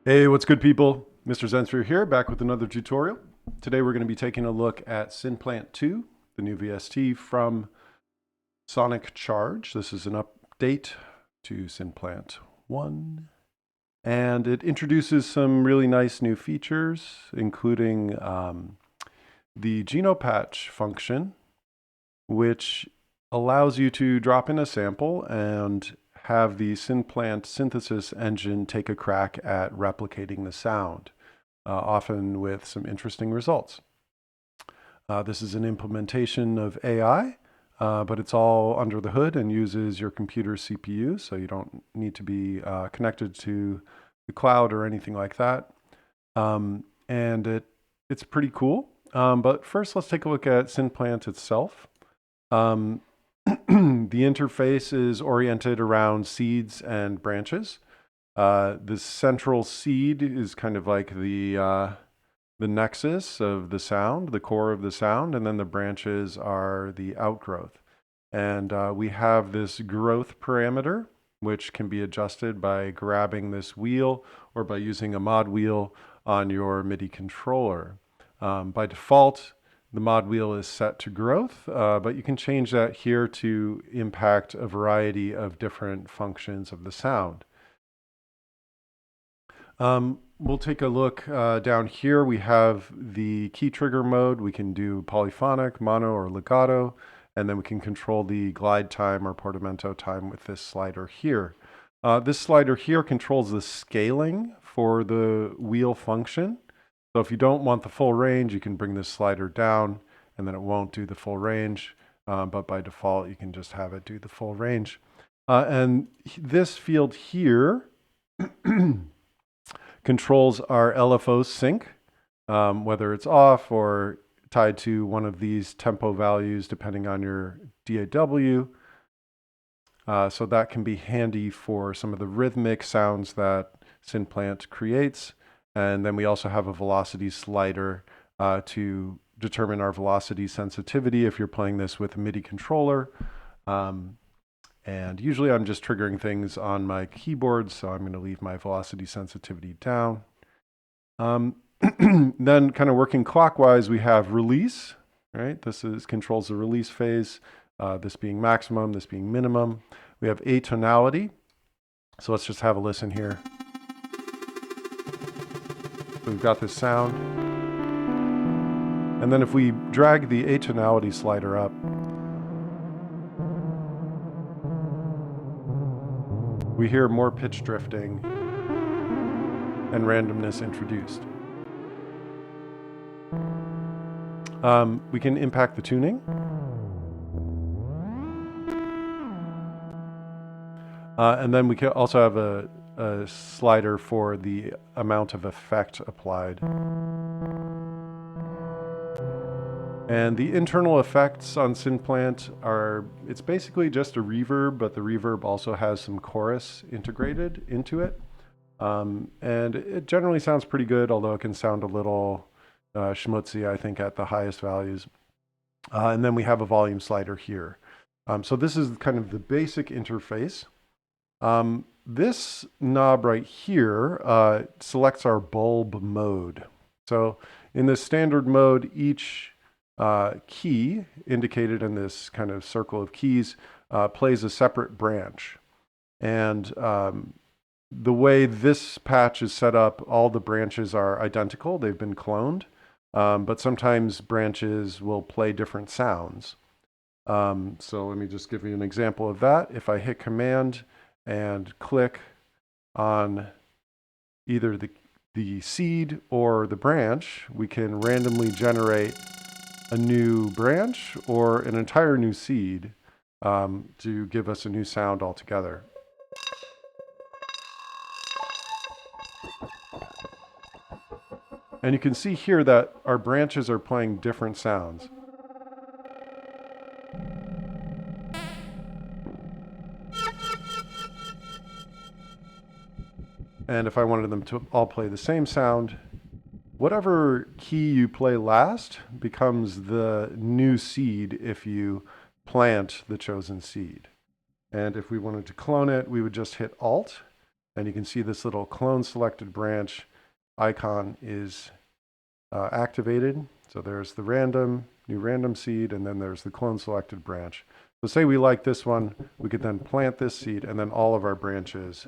Hey, what's good, people? Mr. Zensphere here, back with another tutorial. Today we're going to be taking a look at SYNPLANT 2, the new VST from Sonic Charge. This is an update to SYNPLANT 1, and it introduces some really nice new features, including the Genopatch function, which allows you to drop in a sample and have the SYNPLANT synthesis engine take a crack at replicating the sound, often with some interesting results. This is an implementation of AI, but it's all under the hood and uses your computer's CPU, so you don't need to be connected to the cloud or anything like that. And it's pretty cool. But first, let's take a look at SYNPLANT itself. Um, the interface is oriented around seeds and branches. The central seed is kind of like the nexus of the sound, the core of the sound, and then the branches are the outgrowth. And we have this growth parameter, which can be adjusted by grabbing this wheel or by using a mod wheel on your MIDI controller. By default, the mod wheel is set to growth, but you can change that here to impact a variety of different functions of the sound. We'll take a look down here. We have the key trigger mode. We can do polyphonic, mono, or legato, and then we can control the glide time or portamento time with this slider here. This slider here controls the scaling for the wheel function. So if you don't want the full range, you can bring this slider down and then it won't do the full range. But by default, you can just have it do the full range. And this field here controls our LFO sync, whether it's off or tied to one of these tempo values, depending on your DAW. So that can be handy for some of the rhythmic sounds that SYNPLANT creates. And then we also have a velocity slider to determine our velocity sensitivity if you're playing this with a MIDI controller. And usually I'm just triggering things on my keyboard, so I'm going to leave my velocity sensitivity down. Then kind of working clockwise, we have release, right? This controls the release phase, this being maximum, this being minimum. We have atonality. So let's just have a listen here. So we've got this sound. And then if we drag the atonality slider up, we hear more pitch drifting and randomness introduced. We can impact the tuning. And then we can also have a slider for the amount of effect applied. And the internal effects on SYNPLANT are, it's basically just a reverb, but the reverb also has some chorus integrated into it. And it generally sounds pretty good, although it can sound a little schmutzy, I think, at the highest values. And then we have a volume slider here. So this is kind of the basic interface. This knob right here selects our bulb mode. So in the standard mode, each key indicated in this kind of circle of keys plays a separate branch. And the way this patch is set up, all the branches are identical. They've been cloned, but sometimes branches will play different sounds. So let me just give you an example of that. If I hit Command and click on either the seed or the branch, we can randomly generate a new branch or an entire new seed to give us a new sound altogether. And you can see here that our branches are playing different sounds. And if I wanted them to all play the same sound, whatever key you play last becomes the new seed if you plant the chosen seed. And if we wanted to clone it, we would just hit Alt And you can see this little clone selected branch icon is activated. So there's the new random seed, and then there's the clone selected branch. So say we like this one, we could then plant this seed, and then all of our branches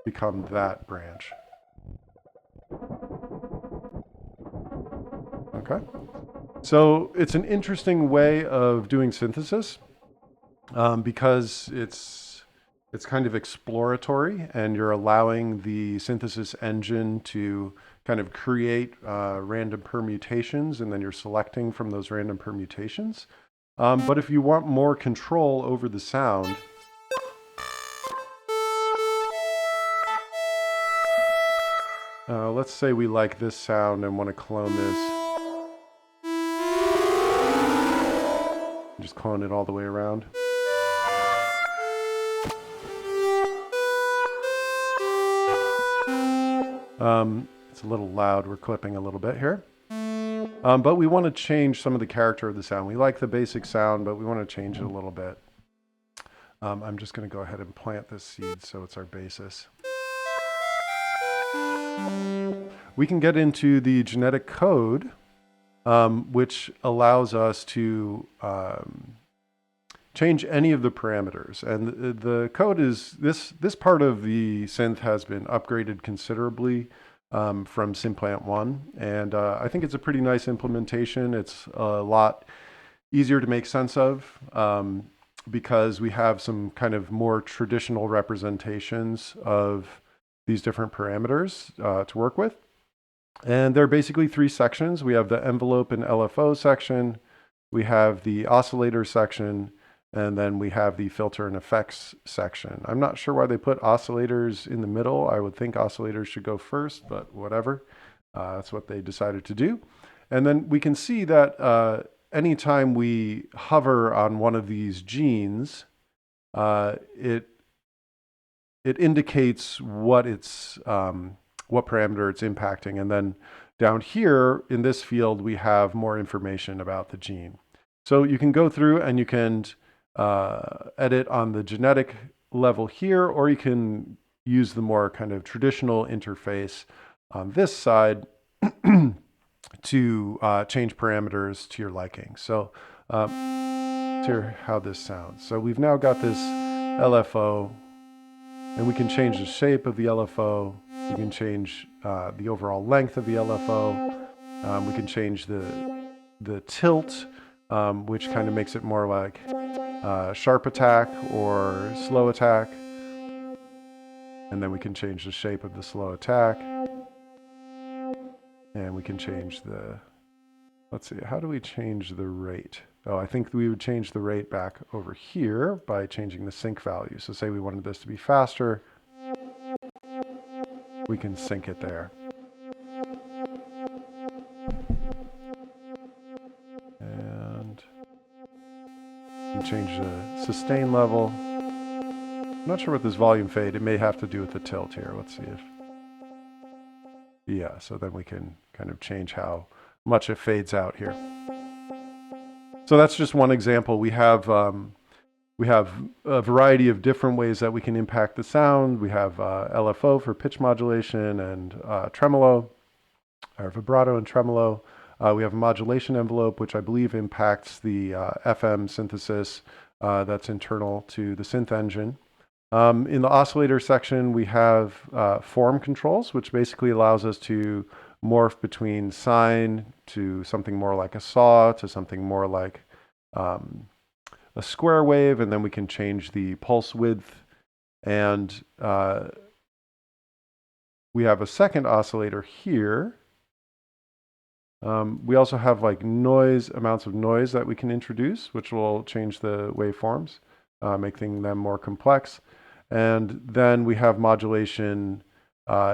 become that branch. Okay. So it's an interesting way of doing synthesis because it's kind of exploratory, and you're allowing the synthesis engine to kind of create random permutations, and then you're selecting from those random permutations. But if you want more control over the sound, let's say we like this sound and want to clone this. Just clone it all the way around. It's a little loud. We're clipping a little bit here. But we want to change some of the character of the sound. We like the basic sound, but we want to change it a little bit. I'm just going to go ahead and plant this seed so it's our basis. We can get into the genetic code, which allows us to change any of the parameters. And the code is, this part of the synth has been upgraded considerably from SYNPLANT 1. And I think it's a pretty nice implementation. It's a lot easier to make sense of because we have some kind of more traditional representations of these different parameters to work with. And there are basically three sections. We have the envelope and LFO section, we have the oscillator section, and then we have the filter and effects section. I'm not sure why they put oscillators in the middle. I would think oscillators should go first, but whatever. That's what they decided to do. And then we can see that anytime we hover on one of these genes, it indicates what what parameter it's impacting. And then down here in this field, we have more information about the gene. So you can go through and you can edit on the genetic level here, or you can use the more kind of traditional interface on this side to change parameters to your liking. So let's hear how this sounds. So we've now got this LFO, and we can change the shape of the LFO. We can change the overall length of the LFO. We can change the tilt, which kind of makes it more like sharp attack or slow attack. And then we can change the shape of the slow attack. And we can change let's see, how do we change the rate? Oh, I think we would change the rate back over here by changing the sync value. So say we wanted this to be faster, we can sync it there. And we can change the sustain level. I'm not sure what this volume fade, it may have to do with the tilt here. Let's see if, yeah, so then we can kind of change how much it fades out here. So that's just one example. We have a variety of different ways that we can impact the sound. We have LFO for pitch modulation and tremolo, or vibrato and tremolo. We have a modulation envelope, which I believe impacts the FM synthesis that's internal to the synth engine. In the oscillator section, we have form controls, which basically allows us to morph between sine to something more like a saw to something more like a square wave, and then we can change the pulse width. And we have a second oscillator here. We also have like amounts of noise that we can introduce, which will change the waveforms, making them more complex. And then we have modulation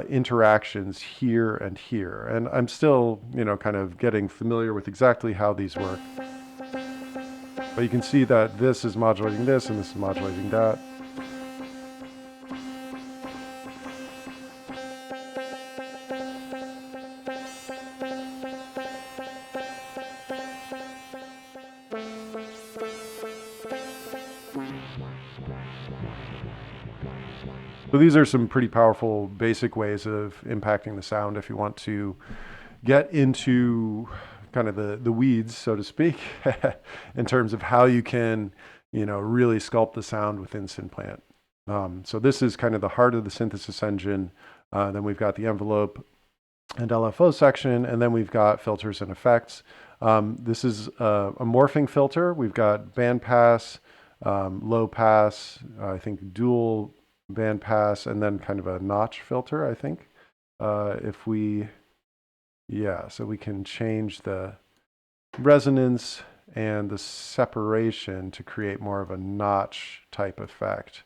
interactions here and here. And I'm still, kind of getting familiar with exactly how these work. But you can see that this is modulating this and this is modulating that. So these are some pretty powerful basic ways of impacting the sound if you want to get into kind of the weeds, so to speak, in terms of how you can, really sculpt the sound within SYNPLANT. So this is kind of the heart of the synthesis engine. Then we've got the envelope and LFO section, and then we've got filters and effects. This is a morphing filter. We've got band pass, low pass, I think dual band pass, and then kind of a notch filter, I think. So we can change the resonance and the separation to create more of a notch type effect.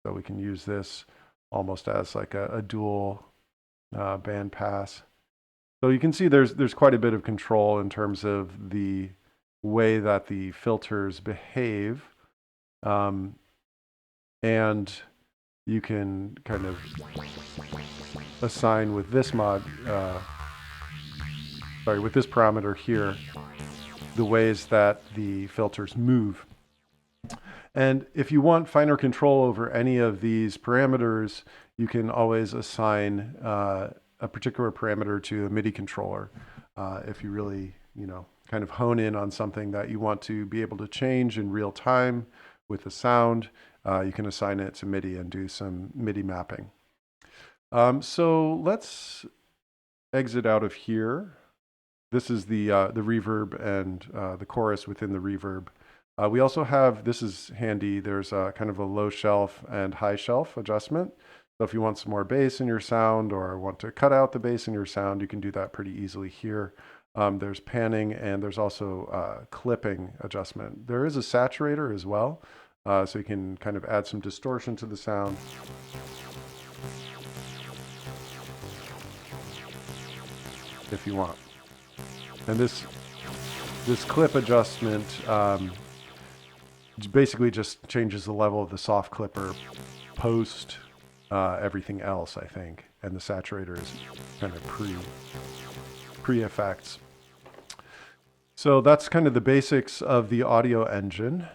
So we can use this almost as like a dual band pass. So you can see there's quite a bit of control in terms of the way that the filters behave. And you can kind of assign with this with this parameter here, the ways that the filters move. And if you want finer control over any of these parameters, you can always assign a particular parameter to a MIDI controller. If you really, kind of hone in on something that you want to be able to change in real time with the sound, you can assign it to MIDI and do some MIDI mapping. So let's exit out of here. This is the reverb and the chorus within the reverb. We also have, this is handy, there's kind of a low shelf and high shelf adjustment. So if you want some more bass in your sound or want to cut out the bass in your sound, you can do that pretty easily here. There's panning, and there's also clipping adjustment. There is a saturator as well, so you can kind of add some distortion to the sound. If you want. And this clip adjustment basically just changes the level of the soft clipper post everything else, I think. And the saturator is kind of pre-effects. So that's kind of the basics of the audio engine.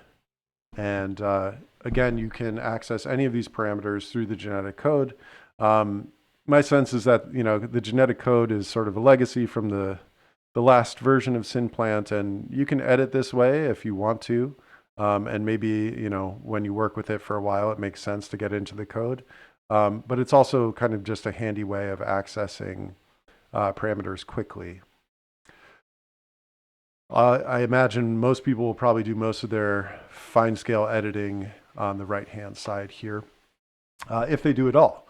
And again, you can access any of these parameters through the genetic code. My sense is that, the genetic code is sort of a legacy from the last version of SYNPLANT, and you can edit this way if you want to. And maybe, when you work with it for a while, it makes sense to get into the code. But it's also kind of just a handy way of accessing parameters quickly. I imagine most people will probably do most of their fine scale editing on the right-hand side here, if they do it all.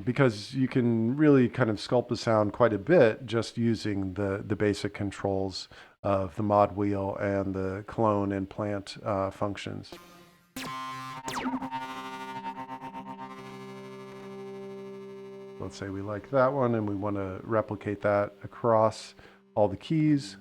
Because you can really kind of sculpt the sound quite a bit just using the basic controls of the mod wheel and the clone and plant functions. Let's say we like that one and we want to replicate that across all the keys.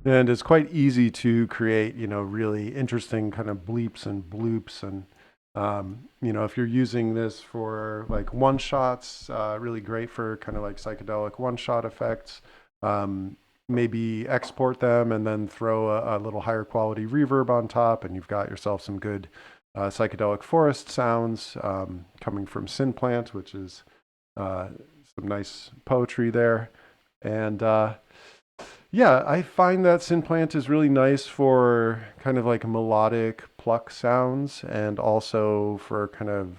And it's quite easy to create, really interesting kind of bleeps and bloops. And, if you're using this for like one-shots, really great for kind of like psychedelic one-shot effects. Maybe export them and then throw a little higher quality reverb on top, and you've got yourself some good psychedelic forest sounds coming from SYNPLANT, which is some nice poetry there. And yeah, I find that SYNPLANT is really nice for kind of like melodic pluck sounds, and also for kind of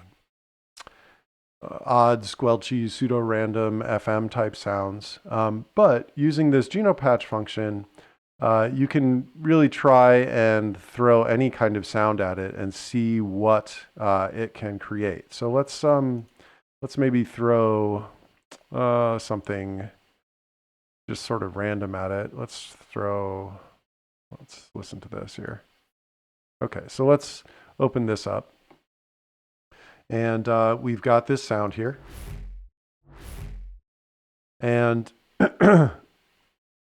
odd, squelchy, pseudo-random FM type sounds. But using this Genopatch function, you can really try and throw any kind of sound at it and see what it can create. So let's maybe throw something just sort of random at it. Let's listen to this here. Okay, so let's open this up. And we've got this sound here. And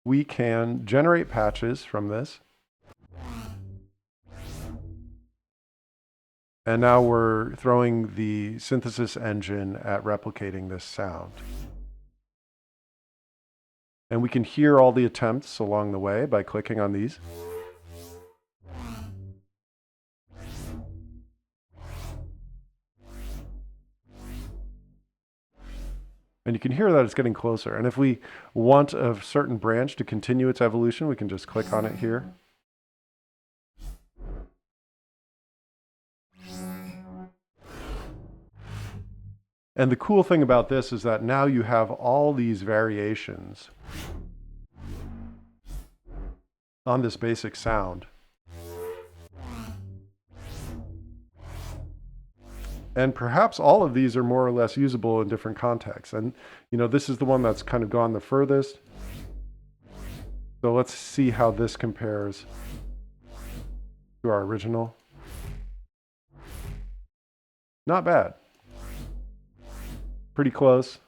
we can generate patches from this. And now we're throwing the synthesis engine at replicating this sound. And we can hear all the attempts along the way by clicking on these. And you can hear that it's getting closer. And if we want a certain branch to continue its evolution, we can just click on it here. And the cool thing about this is that now you have all these variations on this basic sound. And perhaps all of these are more or less usable in different contexts. And, you know, this is the one that's kind of gone the furthest. So let's see how this compares to our original. Not bad. Pretty close.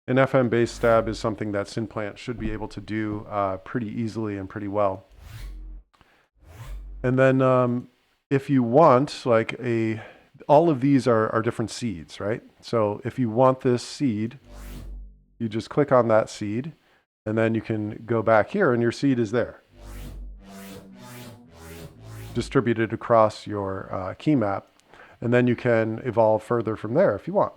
An FM-based stab is something that SYNPLANT should be able to do pretty easily and pretty well. And then if you want, like all of these are different seeds, right? So if you want this seed, you just click on that seed, and then you can go back here, and your seed is there, distributed across your key map. And then you can evolve further from there if you want.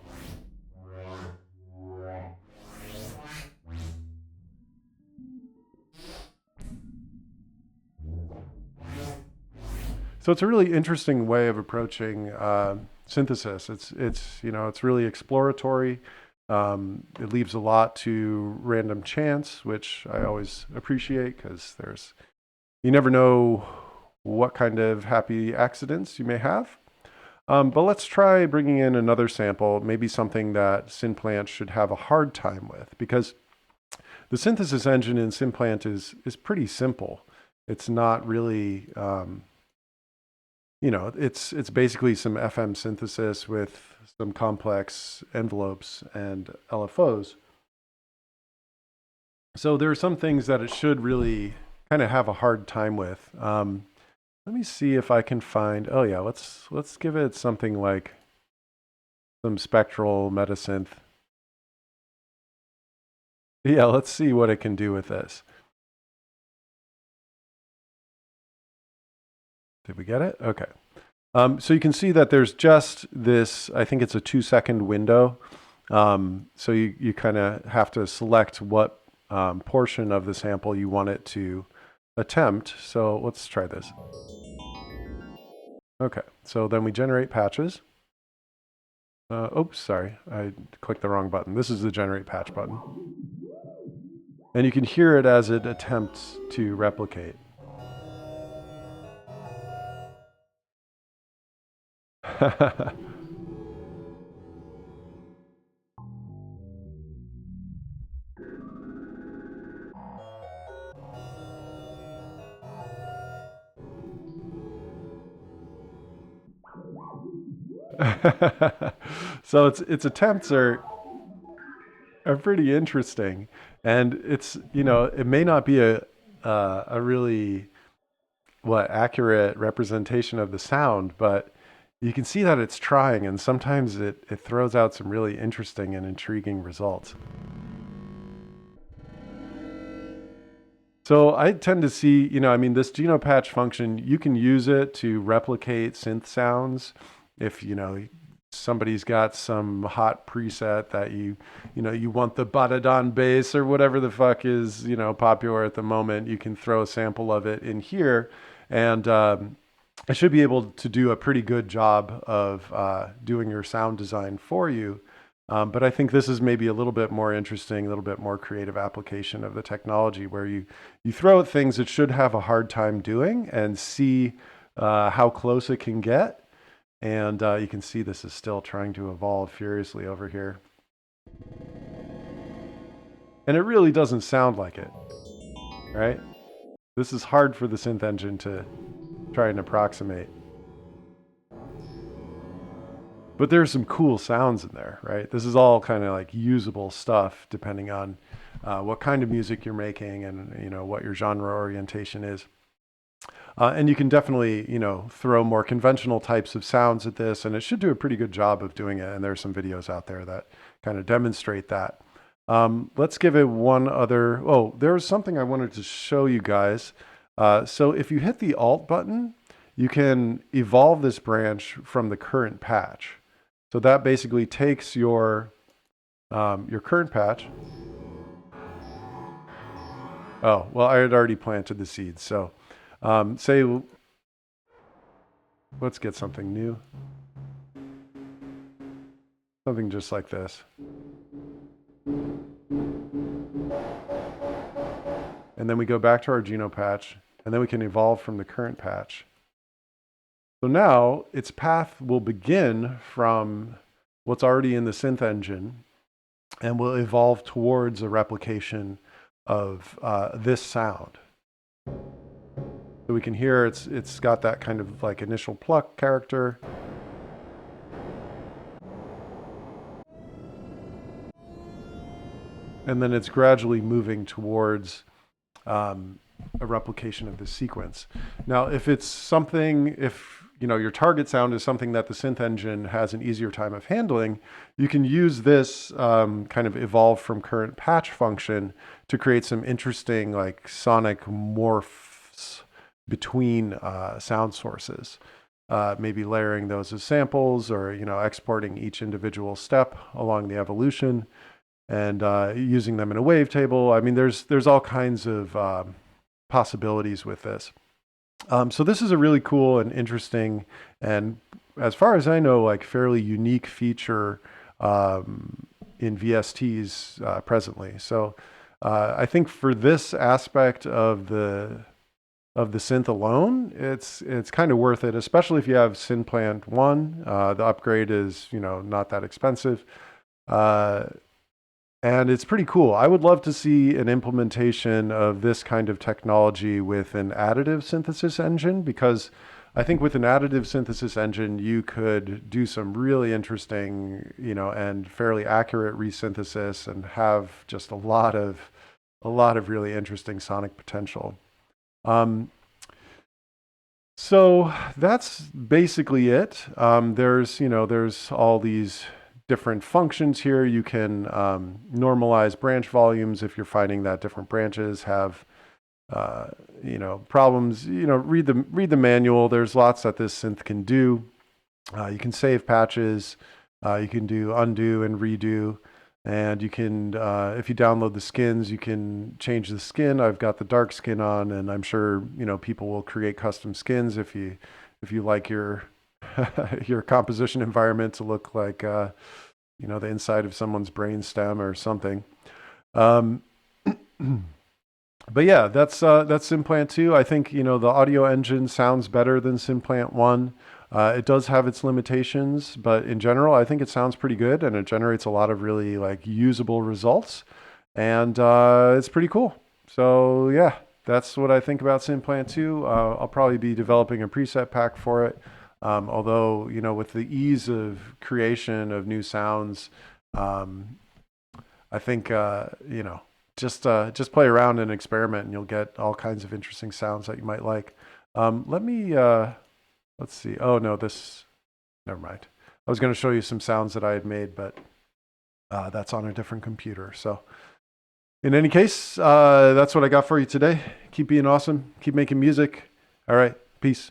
So it's a really interesting way of approaching synthesis. It's really exploratory. It leaves a lot to random chance, which I always appreciate because you never know what kind of happy accidents you may have. But let's try bringing in another sample, maybe something that SYNPLANT should have a hard time with, because the synthesis engine in SYNPLANT is pretty simple. It's not really, it's basically some FM synthesis with some complex envelopes and LFOs. So there are some things that it should really kind of have a hard time with. Let me see if I can find, oh yeah, let's give it something like some spectral metasynth. Yeah, let's see what it can do with this. Did we get it? Okay. So you can see that there's just this, I think it's a 2-second window. So you kind of have to select what portion of the sample you want it to attempt. So let's try this. Okay, so then we generate patches. Oops, sorry, I clicked the wrong button. This is the generate patch button. And you can hear it as it attempts to replicate. So its attempts are pretty interesting, and it may not be a really accurate representation of the sound, but you can see that it's trying, and sometimes it throws out some really interesting and intriguing results. So I tend to see, this Genopatch function, you can use it to replicate synth sounds. If, somebody's got some hot preset that you want the Badadon bass or whatever the fuck is, popular at the moment, you can throw a sample of it in here. And I should be able to do a pretty good job of doing your sound design for you. But I think this is maybe a little bit more interesting, a little bit more creative application of the technology where you throw at things it should have a hard time doing and see how close it can get. And you can see this is still trying to evolve furiously over here. And it really doesn't sound like it, right? This is hard for the synth engine to try and approximate. But there's some cool sounds in there, right? This is all kind of like usable stuff depending on what kind of music you're making and, you know, what your genre orientation is. And you can definitely, you know, throw more conventional types of sounds at this, and it should do a pretty good job of doing it. And there's some videos out there that kind of demonstrate that. Let's give it one other. Oh, there's something I wanted to show you guys. So if you hit the Alt button, you can evolve this branch from the current patch. So that basically takes your current patch. Oh, well, I had already planted the seeds. So say, let's get something new. Something just like this. And then we go back to our Genopatch, and then we can evolve from the current patch. So now its path will begin from what's already in the synth engine and will evolve towards a replication of this sound. So we can hear it's got that kind of like initial pluck character. And then it's gradually moving towards a replication of this sequence. Now, if it's something, if you know your target sound is something that the synth engine has an easier time of handling, you can use this kind of evolve from current patch function to create some interesting like sonic morphs between sound sources. Maybe layering those as samples, or you know exporting each individual step along the evolution, and using them in a wavetable. I mean, there's all kinds of possibilities with this. So this is a really cool and interesting, and as far as I know, like fairly unique feature in VSTs presently. So I think for this aspect of the synth alone, it's kind of worth it, especially if you have SYNPLANT 1. The upgrade is, you know, not that expensive. And it's pretty cool. I would love to see an implementation of this kind of technology with an additive synthesis engine, because I think with an additive synthesis engine, you could do some really interesting, you know, and fairly accurate resynthesis and have just a lot of really interesting sonic potential. So that's basically it. There's all these different functions here. You can normalize branch volumes if you're finding that different branches have problems. Read the manual. There's lots that this synth can do. You can save patches. You can do undo and redo. And you can, if you download the skins, you can change the skin. I've got the dark skin on, and I'm sure people will create custom skins if you like your your composition environment to look like the inside of someone's brain stem or something. But yeah, that's SYNPLANT 2. I think the audio engine sounds better than SYNPLANT 1. It does have its limitations, but in general, I think it sounds pretty good, and it generates a lot of really usable results, and it's pretty cool. So yeah, that's what I think about SYNPLANT 2. I'll probably be developing a preset pack for it. Although, with the ease of creation of new sounds, I think, just play around and experiment, and you'll get all kinds of interesting sounds that you might like. Let's see. Oh, no, never mind. I was going to show you some sounds that I had made, but that's on a different computer. So in any case, that's what I got for you today. Keep being awesome. Keep making music. All right. Peace.